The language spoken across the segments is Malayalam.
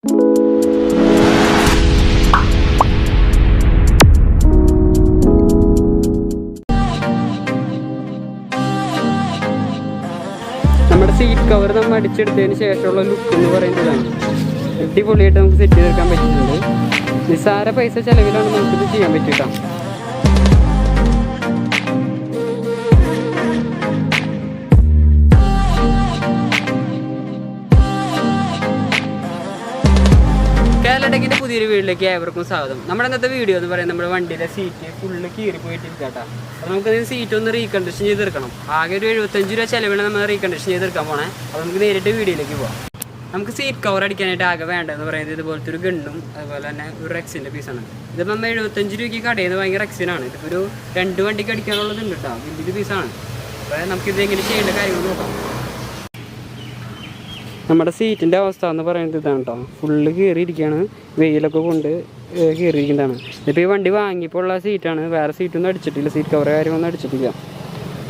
നമ്മുടെ സീറ്റ് കവർ നമ്മൾ അടിച്ചെടുത്തതിന് ശേഷമുള്ള ലുക്ക് എന്ന് പറയുന്നതാണ്. അടിപൊളിയായിട്ട് നമുക്ക് സെറ്റ് ചെയ്തെടുക്കാൻ പറ്റുന്നുണ്ട്. നിസ്സാര പൈസ ചിലവിലാണ് നമുക്കിത് ചെയ്യാൻ പറ്റിയിട്ടാ. കേരളടെക്കിൻ്റെ പുതിയൊരു വീട്ടിലേക്ക് ഏവർക്കും സ്വാഗതം. നമ്മുടെ ഇന്നത്തെ വീഡിയോ എന്ന് പറയുന്നത് നമ്മുടെ വണ്ടിയുടെ സീറ്റ് ഫുള്ള് കീറി പോയിട്ടിരിക്കട്ടാ. അപ്പോൾ നമുക്കതിന് സീറ്റ് ഒന്ന് റീകണ്ടീഷൻ ചെയ്തെടുക്കണം. ആകെ ഒരു 75 രൂപ ചിലവിലാണ് നമ്മൾ റീകണ്ടീഷൻ ചെയ്തെടുക്കാൻ പോണേ. അപ്പോൾ നമുക്ക് നേരിട്ട് വീഡിയോയിലേക്ക് പോകാം. നമുക്ക് സീറ്റ് കവർ അടിക്കാനായിട്ട് ആകെ വേണ്ടതെന്ന് പറയുന്നത് ഇതുപോലത്തെ ഒരു ഗണ്ണും അതുപോലെ തന്നെ ഒരു റെക്സിൻ്റെ പീസാണ്. ഇത് നമ്മൾ 75 രൂപയ്ക്ക് കടയിൽ നിന്ന് ഭയങ്കര റെക്സിനാണ്. ഇതിപ്പോൾ ഒരു 2 വണ്ടിക്ക് അടിക്കാനുള്ളതുണ്ട് കേട്ടോ. വലിയൊരു പീസാണ്. അപ്പോൾ നമുക്കിത് എങ്ങനെ ചെയ്യേണ്ട കാര്യങ്ങൾ നോക്കാം. നമ്മുടെ സീറ്റിൻ്റെ അവസ്ഥ എന്ന് പറയുന്നത് ഇതാണ് കേട്ടോ. ഫുള്ള് കയറിയിരിക്കുകയാണ്. വെയിലൊക്കെ കൊണ്ട് കയറിയിരിക്കുന്നതാണ്. ഇതിപ്പോൾ ഈ വണ്ടി വാങ്ങിയപ്പോൾ ഉള്ള സീറ്റാണ്. വേറെ സീറ്റൊന്നും അടിച്ചിട്ടില്ല. സീറ്റ് കവർ കാര്യമൊന്നും അടിച്ചിട്ടില്ല.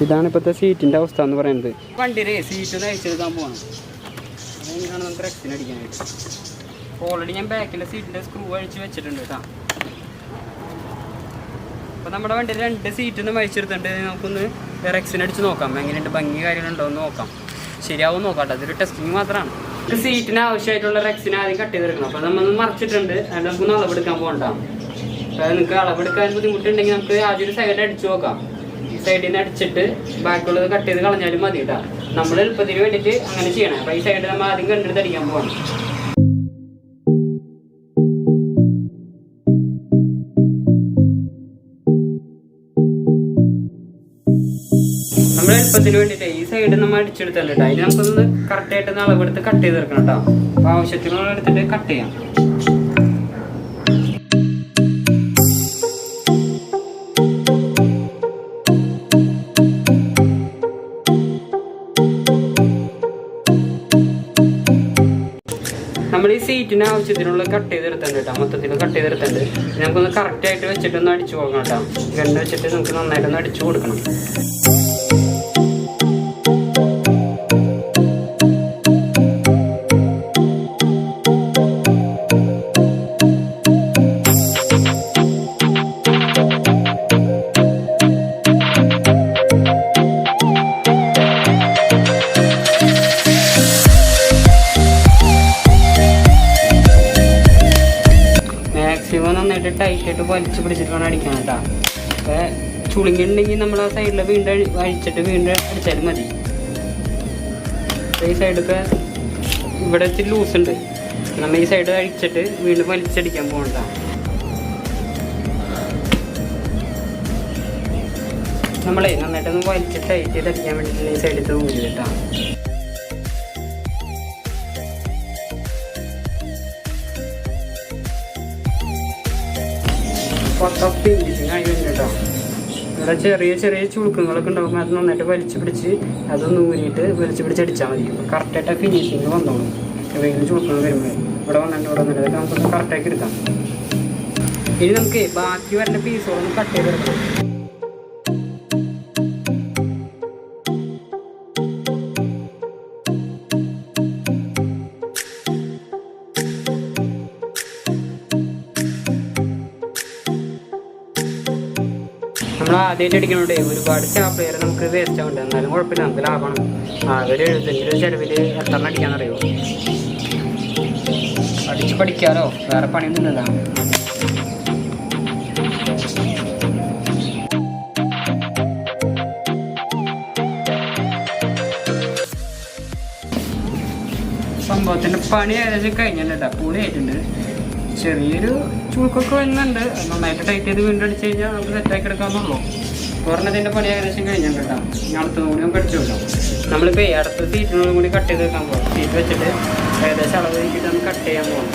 ഇതാണ് ഇപ്പോഴത്തെ സീറ്റിൻ്റെ അവസ്ഥ എന്ന് പറയുന്നത്. വണ്ടിയുടെ സീറ്റ് ഒന്ന് അഴിച്ചെടുക്കാൻ പോകണം. അതെങ്ങനെയാണ് നമുക്ക് റെക്സിന് അടിക്കാനായിട്ട്. ഓൾറെഡി ഞാൻ ബാക്കിലെ സീറ്റിൻ്റെ സ്ക്രൂ അഴിച്ച് വെച്ചിട്ടുണ്ട് കേട്ടോ. അപ്പോൾ നമ്മുടെ വണ്ടിയിൽ 2 സീറ്റൊന്നും അഴിച്ചെടുത്തിട്ടുണ്ട്. നമുക്കൊന്ന് റെക്സിന് അടിച്ച് നോക്കാം. എങ്ങനെയുണ്ട്, ഭംഗി കാര്യങ്ങളുണ്ടോ എന്ന് നോക്കാം. ശരിയാവും നോക്കാം കേട്ടോ. അതൊരു ടെസ്റ്റിങ് മാത്രമാണ്. സീറ്റിന് ആവശ്യമായിട്ടുള്ള റെക്സിനെ ആദ്യം കട്ട് ചെയ്തെടുക്കണം. അപ്പോൾ നമ്മൾ മറിച്ചിട്ടുണ്ട്. അതുകൊണ്ട് നമുക്കൊന്ന് അളവെടുക്കാൻ പോകണ്ട. അപ്പോൾ നിങ്ങൾക്ക് അളവെടുക്കാൻ ബുദ്ധിമുട്ടുണ്ടെങ്കിൽ നമുക്ക് ആദ്യം ഒരു സൈഡ് അടിച്ചു നോക്കാം. ഈ സൈഡിൽ നിന്ന് അടിച്ചിട്ട് ബാക്കിയുള്ളത് കട്ട് ചെയ്ത് കളഞ്ഞാലും മതി കേട്ടോ. നമ്മൾ എളുപ്പത്തിന് വേണ്ടിയിട്ട് അങ്ങനെ ചെയ്യണം. അപ്പോൾ ഈ സൈഡ് നമ്മൾ ആദ്യം കണ്ടെടുത്ത് അടിക്കാൻ പോകണം. നമ്മൾ എളുപ്പത്തിന് വേണ്ടിയിട്ട് ഈ സൈഡ് നമ്മൾ അടിച്ചെടുത്തല്ല കേട്ടോ. അതിന് നമുക്കൊന്ന് കറക്റ്റായിട്ട് അളവെടുത്ത് കട്ട് ചെയ്തെടുക്കണം കേട്ടോ. അപ്പോൾ ആവശ്യത്തിനുള്ള എടുത്തിട്ട് കട്ട് ചെയ്യാം. നമ്മൾ ഈ സീറ്റിന് ആവശ്യത്തിനുള്ള കട്ട് ചെയ്തെടുത്തുണ്ട് കേട്ടോ. മൊത്തത്തിൽ കട്ട് ചെയ്തെടുത്തുണ്ട്. നമുക്കൊന്ന് കറക്റ്റായിട്ട് വെച്ചിട്ടൊന്ന് അടിച്ചു കൊടുക്കണം കേട്ടോ. ഗണ്ണ് വെച്ചിട്ട് നമുക്ക് നന്നായിട്ടൊന്ന് അടിച്ചു കൊടുക്കണം. നന്നായിട്ട് ടൈറ്റായിട്ട് വലിച്ചു പിടിച്ചിട്ട് വേണം അടിക്കാൻ കേട്ടോ. അപ്പോൾ ചുളുങ്ങിണ്ടെങ്കിൽ നമ്മൾ ആ സൈഡിൽ വീണ്ടും അഴിച്ചിട്ട് വീണ്ടും അടിച്ചാലും മതി. ഈ സൈഡൊക്കെ ഇവിടെ ഇത്തിരി ലൂസുണ്ട്. നമ്മൾ ഈ സൈഡ് അഴിച്ചിട്ട് വീണ്ടും വലിച്ചടിക്കാൻ പോകണ്ട. നമ്മളെ നന്നായിട്ടൊന്ന് വലിച്ചിട്ട് ടൈറ്റ് ചെയ്ത് അടിക്കാൻ വേണ്ടിയിട്ട് ഈ സൈഡിൽ ഊരി കേട്ടോ. ഫിനിഷിങ് ആയി വരുന്നുണ്ട് കേട്ടോ. ഇവിടെ ചെറിയ ചെറിയ ചുളുക്കങ്ങളൊക്കെ ഉണ്ടാകുമ്പോൾ അത് നന്നായിട്ട് വലിച്ചു പിടിച്ച് അതൊന്ന് ഊരിയിട്ട് വലിച്ചു പിടിച്ച് അടിച്ചാൽ മതി. കറക്റ്റായിട്ട് ഫിനിഷിങ് വന്നോളും. വെയിൽ ചുളുക്കങ്ങൾ വരുമ്പോൾ ഇവിടെ വന്നിട്ട് അതൊക്കെ നമുക്കൊന്ന് കറക്റ്റാക്കി എടുക്കാം. ഇനി നമുക്ക് ബാക്കി വരുന്ന പീസുകളൊന്ന് കട്ട് ചെയ്തെടുക്കാം. നമ്മൾ ആദ്യമായിട്ട് അടിക്കണോണ്ട് ഒരുപാട് സ്റ്റാപ്ലെയർ നമുക്ക് വേസ്റ്റ് ആവുന്നുണ്ട്. എന്നാലും കുഴപ്പമില്ല, നമുക്ക് ലാഭമാണ്. ഒരു 75 രൂപ ചിലവിൽ എത്ര അടിക്കാന്നറിയോ. അടിച്ച് പഠിക്കാലോ, വേറെ പണിയൊന്നുമില്ല. സംഭവത്തിൻ്റെ പണി ഏകദേശം കഴിഞ്ഞിട്ടുണ്ട്. പൊളിയായിട്ടുണ്ട്. ചെറിയൊരു ചുളുക്കൊക്കെ വരുന്നുണ്ട്. നന്നായിട്ട് ടൈറ്റ് ചെയ്ത് വീണ്ടും അടിച്ച് കഴിഞ്ഞാൽ നമുക്ക് സെറ്റാക്കി എടുക്കാമെന്നുള്ളൂ. പറഞ്ഞതിൻ്റെ പണി ഏകദേശം കഴിഞ്ഞിട്ടുണ്ട് കേട്ടോ. ഇനി അടുത്തതും കൂടി നമുക്ക് അടിച്ചു കൊടുക്കാം. നമ്മളിപ്പോൾ അടുത്ത സീറ്റിനോടും കൂടി കട്ട് ചെയ്ത് വെക്കാൻ പോകാം. സീറ്റ് വെച്ചിട്ട് ഏകദേശം അളവ് നോക്കിയിട്ട് നമുക്ക് കട്ട് ചെയ്യാൻ പോകാം.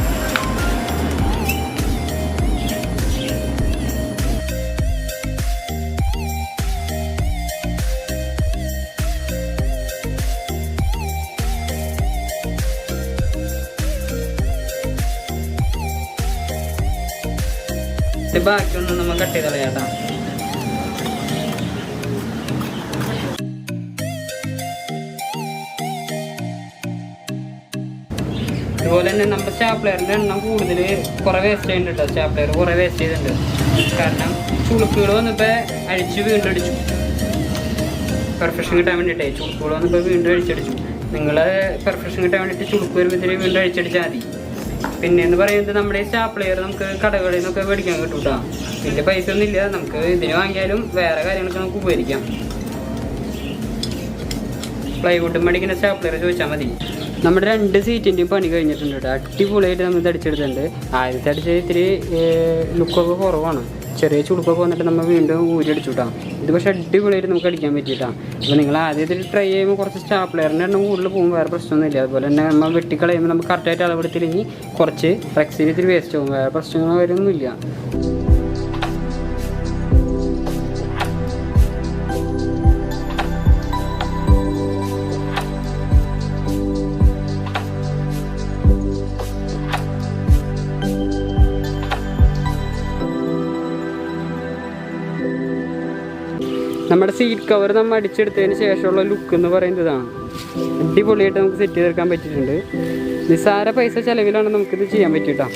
ബാക്കിയൊന്നും നമ്മൾ കട്ട് ചെയ്ത് കളയാട്ടാ. അതുപോലെ തന്നെ നമ്മുടെ സ്റ്റാപ്ലെയറിൻ്റെ എണ്ണം കൂടുതൽ കുറേ വേസ്റ്റ് ചെയ്യുന്നുണ്ട് കേട്ടോ. സ്റ്റാപ്ലെയർ കുറേ വേസ്റ്റ് ചെയ്തിട്ടുണ്ട്. കാരണം ചുളുക്കുകൾ വന്നപ്പോൾ അഴിച്ച് വീണ്ടും അടിച്ചു. പെർഫെക്ഷൻ കിട്ടാൻ വേണ്ടിയിട്ടേ ചുളുക്കുകൾ വന്നപ്പോൾ വീണ്ടും അഴിച്ചടിച്ചു. നിങ്ങൾ പെർഫെക്ഷൻ കിട്ടാൻ വേണ്ടിയിട്ട് ചുളുക്ക് വരുമ്പോഴത്തേന് വീണ്ടും അഴിച്ചടിച്ചാൽ മതി. പിന്നെ എന്ന് പറയുന്നത് നമ്മുടെ ഈ സ്റ്റാപ്ലെയർ നമുക്ക് കടകളിൽ നിന്നൊക്കെ മേടിക്കാൻ കിട്ടും കേട്ടോ. വലിയ പൈസ ഒന്നും ഇല്ല. നമുക്ക് ഇതിന് വാങ്ങിയാലും വേറെ കാര്യങ്ങളൊക്കെ നമുക്ക് ഉപകരിക്കാം. പ്ലൈവുഡ് മേടിക്കുന്ന സ്റ്റാപ്ലെയർ ചോദിച്ചാൽ മതി. നമ്മുടെ 2 സീറ്റിൻ്റെയും പണി കഴിഞ്ഞിട്ടുണ്ട് കേട്ടോ. അടിപൊളിയായിട്ട് നമ്മൾ ഇത് അടിച്ചെടുത്തിട്ടുണ്ട്. ആദ്യത്തെ അടിച്ചത് ഇത്തിരി ലുക്കൊക്കെ കുറവാണ്. ചെറിയ ചുളുക്കൊക്കെ വന്നിട്ട് നമ്മൾ വീണ്ടും ഊരി അടിച്ചു കേട്ടോ. ഇത് പക്ഷേ അടിപൊളിയായിട്ട് നമുക്ക് അടിക്കാൻ പറ്റിയിട്ടാണ്. അപ്പോൾ നിങ്ങൾ ആദ്യം ഇതിൽ ട്രൈ ചെയ്യുമ്പോൾ കുറച്ച് സ്റ്റാപ്ലെയറിൻ്റെ എണ്ണം കൂടുതൽ പോകുമ്പോൾ വേറെ പ്രശ്നമൊന്നുമില്ല. അതുപോലെ തന്നെ നമ്മൾ വെട്ടിക്കളയുമ്പോൾ നമുക്ക് കറക്റ്റായിട്ട് അളവെടുത്തില്ലെങ്കിൽ കുറച്ച് റെക്സിന് ഇത്തിരി വേസ്റ്റ് പോകും. വേറെ പ്രശ്നങ്ങളോ കാര്യമൊന്നുമില്ല. നമ്മുടെ സീറ്റ് കവർ നമ്മൾ അടിച്ചെടുത്തതിന് ശേഷമുള്ള ലുക്ക് എന്ന് പറയുന്നത് ഇതാണ്. അടിപൊളിയായിട്ട് നമുക്ക് സെറ്റ് ചെയ്തെടുക്കാൻ പറ്റിയിട്ടുണ്ട്. നിസ്സാര പൈസ ചിലവിലാണ് നമുക്കിത് ചെയ്യാൻ പറ്റിയിട്ടാ.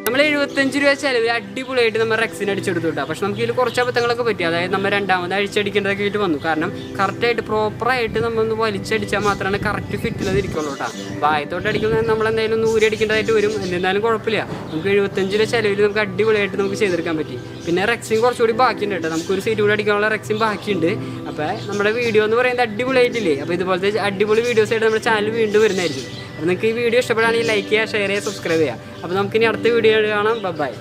നമ്മൾ 75 രൂപ ചിലവിൽ അടിപൊളിയായിട്ട് നമ്മൾ റെക്സിന് അടിച്ചെടുത്തു കേട്ടോ. പക്ഷെ നമുക്ക് ഇതിൽ കുറച്ച് അബദ്ധങ്ങളൊക്കെ പറ്റി. അതായത് നമ്മൾ രണ്ടാമത് അഴിച്ചടിക്കേണ്ടതൊക്കെ ആയിട്ട് വന്നു. കാരണം കറക്റ്റായിട്ട് പ്രോപ്പറായിട്ട് നമ്മളൊന്ന് വലിച്ചടിച്ചാൽ മാത്രമാണ് കറക്റ്റ് ഫിറ്റിലത് ഇരിക്കുള്ളൂ കേട്ടോ. വായത്തോട്ട് അടിക്കുന്നത് നമ്മളെന്തായാലും 100 അടിക്കേണ്ടതായിട്ട് വരും. എന്നിരുന്നാലും കുഴപ്പമില്ല. നമുക്ക് 75 രൂപ ചിലവിൽ നമുക്ക് അടിപൊളിയായിട്ട് നമുക്ക് ചെയ്തെടുക്കാൻ പറ്റി. പിന്നെ റെക്സിൻ കുറച്ചുകൂടി ബാക്കിയുണ്ട് കേട്ടോ. നമുക്കൊരു സീറ്റ് കൂടി അടിക്കാനുള്ള റെക്സിൻ ബാക്കിയുണ്ട്. അപ്പോൾ നമ്മുടെ വീഡിയോ എന്ന് പറയുന്നത് അടിപൊളിയായിട്ടില്ലേ. അപ്പോൾ ഇതുപോലത്തെ അടിപൊളി വീഡിയോസായിട്ട് നമ്മുടെ ചാനൽ വീണ്ടും വരുന്നതായിരിക്കും. അപ്പോൾ നിങ്ങൾക്ക് ഈ വീഡിയോ ഇഷ്ടപ്പെടുകയാണെങ്കിൽ ലൈക്ക് ചെയ്യുക, ഷെയർ ചെയ്യുക, സബ്സ്ക്രൈബ് ചെയ്യുക. അപ്പോൾ നമുക്കിനി അടുത്ത വീഡിയോ കാണാം. ബൈ.